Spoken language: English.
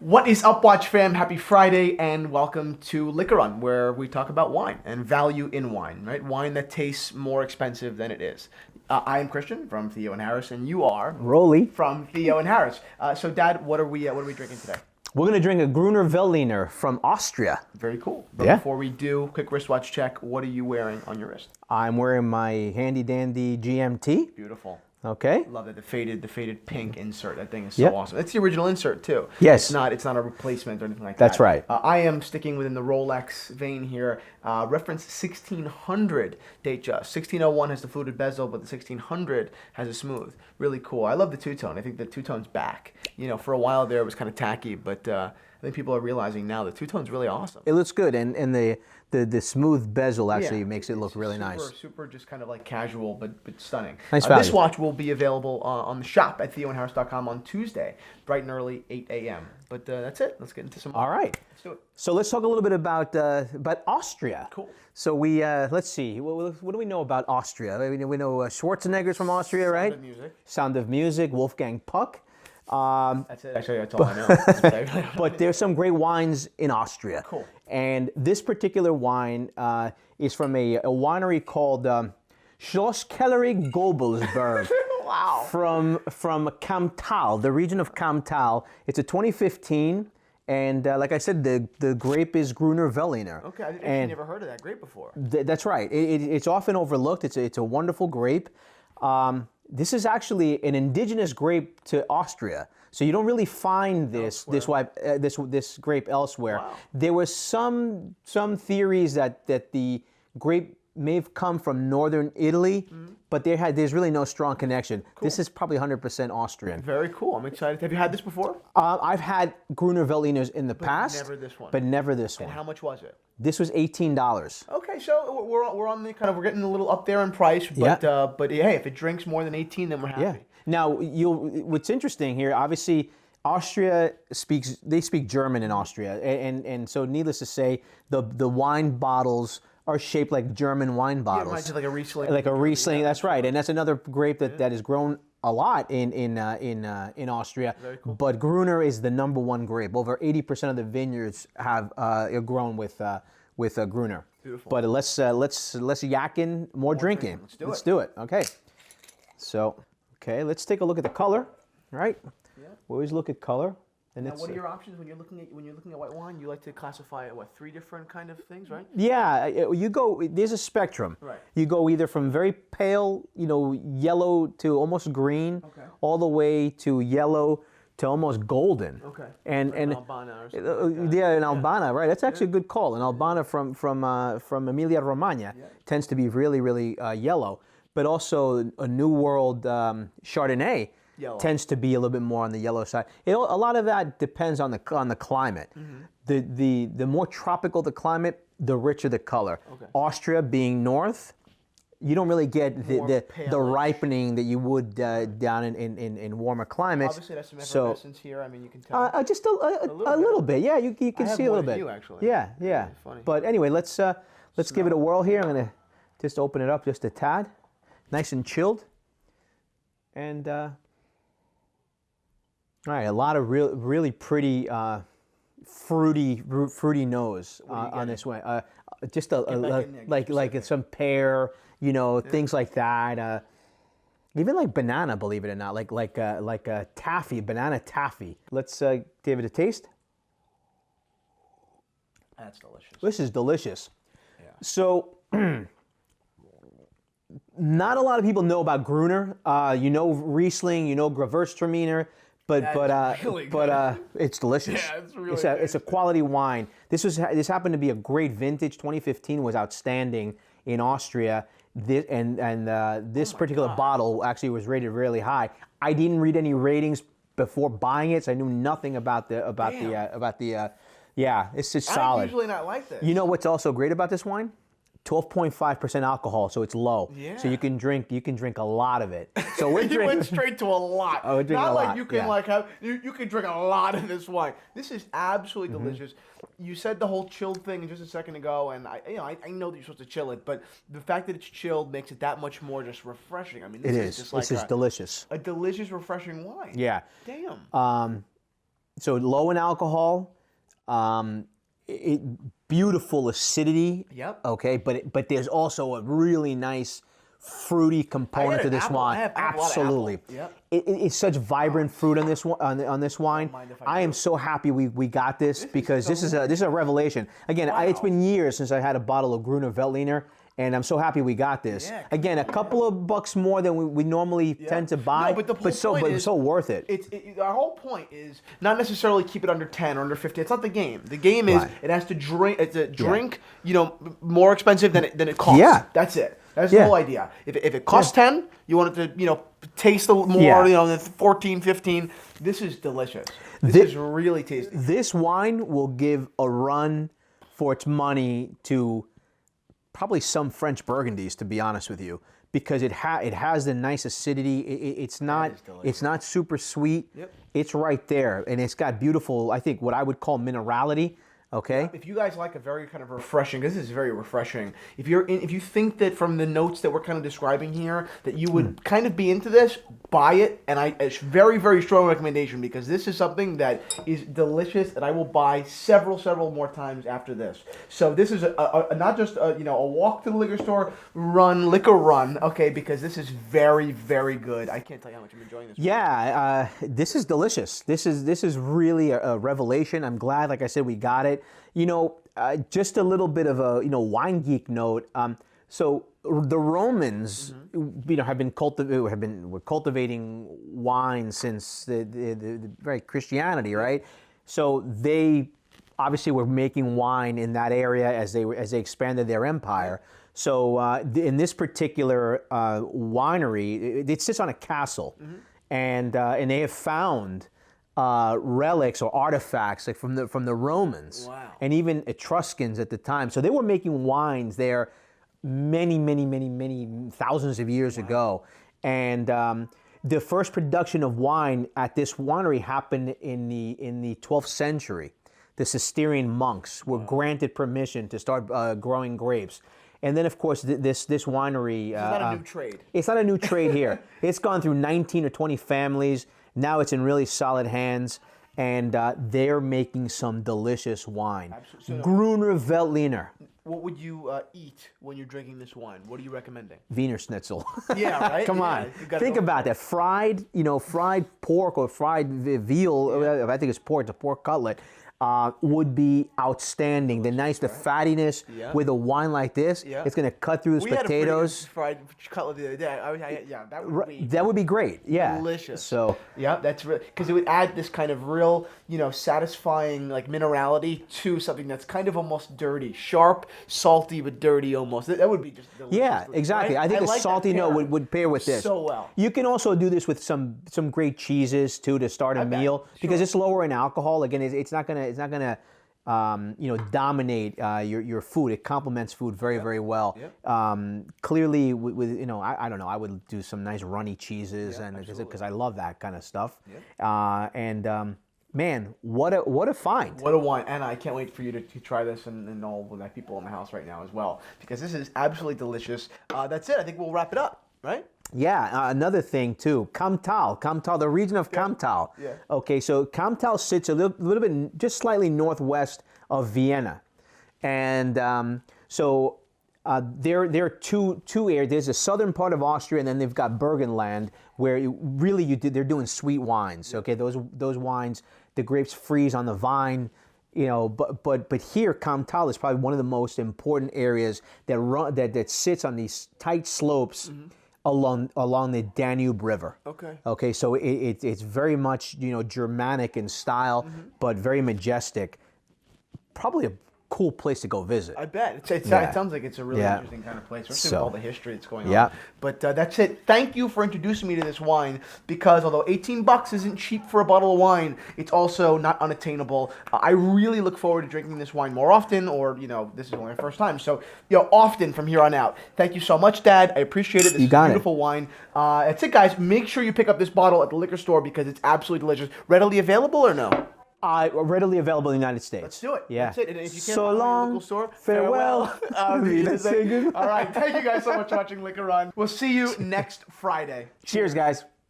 What is up, Watch fam? Happy Friday and welcome to Liquor Run, where we talk about wine and value in wine, right? Wine that tastes more expensive than it is. I am Christian from Theo and Harris, and you are Rolly. from Theo and Harris. So, Dad, what are we drinking today? We're going to drink a Gruner Veltliner from Austria. Very cool. But Yeah. before we do, quick wristwatch check. What are you wearing on your wrist? I'm wearing my handy dandy GMT. Beautiful. Okay. Love it. The faded pink insert. That thing is so Yep. awesome. It's the original insert too. Yes. It's not a replacement or anything like That's that. right. I am sticking within the Rolex vein here. Reference 1600 date just. 1601 has the fluted bezel, but the 1600 has a smooth. Really cool. I love the two-tone. I think the two-tone's back. You know, for a while there it was kind of tacky, but I think people are realizing now the two-tone's really awesome. It looks good, and the smooth bezel actually makes it look It's really super, nice. Super, just kind of like casual, but stunning. Nice This value. watch will be available on the shop at theoandharris.com on Tuesday, bright and early, 8 a.m. But that's it. Let's get into some. All right. Let's do it. So let's talk a little bit about Austria. Cool. So we let's see. What do we know about Austria? We know Schwarzenegger's from Austria, right? Sound of Music. Sound of Music. Wolfgang Puck. That's it. Actually, that's all I know. But there's some great wines in Austria. Cool. And this particular wine is from a winery called Schloss Kellerich Gobelsberg. Wow. From Kamtal, the region of Kamtal. It's a 2015, and like I said, the grape is Gruner Veltliner. Okay, I've actually And never heard of that grape before. that's right. It's often overlooked. It's a wonderful grape. This is actually an indigenous grape to Austria, so you don't really find this grape elsewhere. Wow. There was some theories that the grape may have come from northern Italy, but there's really no strong connection. This is probably 100% Austrian. Very cool. I'm excited. Have you had this before? I've had Gruner Veltliners in the past, never this one. but never this one. And how much was it? This was $18. Okay, so we're on the we're getting a little up there in price, but hey, if it drinks more than 18, then we're happy. Yeah. Now, what's interesting here, obviously, Austria speak German in Austria, and so needless to say, the wine bottles are shaped like German wine bottles. Reminds you like a Riesling. Like a Riesling, that's right, and that's another grape that is grown a lot in Austria. Very cool. But Gruner is the number one grape. Over 80% of the vineyards have grown with Gruner. Beautiful. But let's yak in more drinking. Let's do it. Okay. So let's take a look at the color. Right. Yeah. We always look at color. And Now, it's what are your options when you're looking at white wine? You like to classify it, three different kind of things, right? yeah, you go. There's a spectrum. Right. You go either from very pale, yellow to almost green, Okay. all the way to yellow to almost golden. Okay. And Like an Albana or something like that. yeah, an Albana, right? That's actually a good call. An Albana from Emilia Romagna tends to be really, really yellow, but also a New World Chardonnay. Yellow. Tends to be a little bit more on the yellow side. A lot of that depends on the climate. The more tropical the climate, the richer the color. Okay. Austria being north, you don't really get the palish. ripening that you would down in warmer climates. Obviously, that's some effervescence here. I mean, you can tell. Just a little bit. Yeah, you can have see a more little than bit. you, actually. Yeah. Funny. But anyway, let's give it a whirl here. I'm gonna just open it up just a tad, nice and chilled, and. All right, a lot of really pretty fruity nose on this one. Just like some pear, things like that. Even like banana, believe it or not, like a taffy, banana taffy. Let's give it a taste. That's delicious. This is delicious. Yeah. So. Not a lot of people know about Gruner. Riesling, Gewürztraminer. But really good. it's delicious. Yeah, it's really it's a quality wine. This happened to be a great vintage. 2015 was outstanding in Austria. This particular bottle actually was rated really high. I didn't read any ratings before buying it, so I knew nothing about the. Yeah, it's just solid. I'm usually not like this. You know what's also great about this wine? 12.5% alcohol, so it's low. Yeah. So you can drink a lot of it. So we're You drinking. went straight to a lot. Oh, we're drinking Not a like lot, you can yeah. have you can drink a lot of this wine. This is absolutely delicious. You said the whole chilled thing just a second ago, and I know that you're supposed to chill it, but the fact that it's chilled makes it that much more just refreshing. I mean, this It is is. just like This is delicious. a delicious, refreshing wine. Yeah. Damn. so low in alcohol, beautiful acidity. Yep. Okay, but there's also a really nice fruity component to this wine. I have a lot of Absolutely. apple. Yep. It's such vibrant fruit on this on this wine. mind if I I am do. so happy we got this because this is a revelation. Again, it's Wow. been years since I had a bottle of Gruner Veltliner. And I'm so happy we got this. Yeah, Again, a couple of bucks more than we normally tend to buy, No, but the whole point is, so worth it. Our whole point is not necessarily keep it under 10 or under 50. It's not the game. The game is Right. it has to drink. It's a drink, more expensive than it costs. Yeah. That's it. That's the whole idea. If it costs 10, you want it to taste a little more. The 14, 15. This is delicious. This is really tasty. This wine will give a run for its money to probably some French Burgundies, to be honest with you, because it has the nice acidity. It's not super sweet. Yep. It's right there, and it's got beautiful, I think, what I would call minerality. Okay. If you guys like a very kind of refreshing, this is very refreshing. If you think that from the notes that we're kind of describing here that you would kind of be into this, buy it. And it's very, very strong recommendation because this is something that is delicious and I will buy several more times after this. So this is not just a walk to the liquor store, liquor run, okay? Because this is very, very good. I can't tell you how much I'm enjoying this. Yeah, this is delicious. This is really a revelation. I'm glad, like I said, we got it. Just a little bit of a wine geek note. So the Romans, were cultivating wine since the very Christianity, right? So they obviously were making wine in that area as they expanded their empire. So in this particular winery, it sits on a castle, and they have found relics or artifacts like from the Romans and even Etruscans at the time. So they were making wines there many thousands of years ago. And the first production of wine at this winery happened in the 12th century. The Cistercian monks were granted permission to start growing grapes. And then, of course, this winery... It's not a new trade. It's not a new trade here. It's gone through 19 or 20 families. Now it's in really solid hands, and they're making some delicious wine. Absolutely. Gruner Veltliner. What would you eat when you're drinking this wine? What are you recommending? Wiener Schnitzel. Yeah, right? Come on. Think about that. Fried pork or fried veal, I think it's pork, it's a pork cutlet, would be outstanding. The fattiness with a wine like this, it's going to cut through those potatoes. We had a fried cutlet the other day. That would be great. Yeah. Delicious. So yeah, that's really because it would add this kind of real, satisfying like minerality to something that's kind of almost dirty, sharp, salty but dirty almost. That would be just delicious. Yeah, exactly. Right? I think a like salty note would pair with this so well. You can also do this with some great cheeses too to start a meal because it's lower in alcohol. Again, it's not gonna dominate your food. It complements food very well. Yep. Clearly, with I don't know. I would do some nice runny cheeses because I love that kind of stuff. Yep. Man, what a find! What a wine, and I can't wait for you to try this and all of the people in the house right now as well because this is absolutely delicious. That's it. I think we'll wrap it up, right? Yeah, another thing too, Kamtal, the region of Kamtal. Yeah. Okay, so Kamtal sits a little bit, just slightly northwest of Vienna, and there are two areas. There's the southern part of Austria, and then they've got Burgenland, where they're doing sweet wines. Okay, those wines, the grapes freeze on the vine. But here Kamtal is probably one of the most important areas that sits on these tight slopes. Mm-hmm. Along the Danube River. Okay. So it's very much Germanic in style, but very majestic. Probably a cool place to go visit. I bet. It sounds like it's a really interesting kind of place, especially with all the history that's going on. Yeah. But that's it. Thank you for introducing me to this wine because although $18 isn't cheap for a bottle of wine, it's also not unattainable. I really look forward to drinking this wine more often, or this is only my first time, so often from here on out. Thank you so much, Dad. I appreciate it. This is beautiful wine. That's it, guys. Make sure you pick up this bottle at the liquor store because it's absolutely delicious. Readily available or no? Readily available in the United States. Let's do it. Yeah. That's it. And if you can't so find long, a local store, farewell. All right. Thank you guys so much for watching Liquor Run. We'll see you next Friday. Cheers, guys.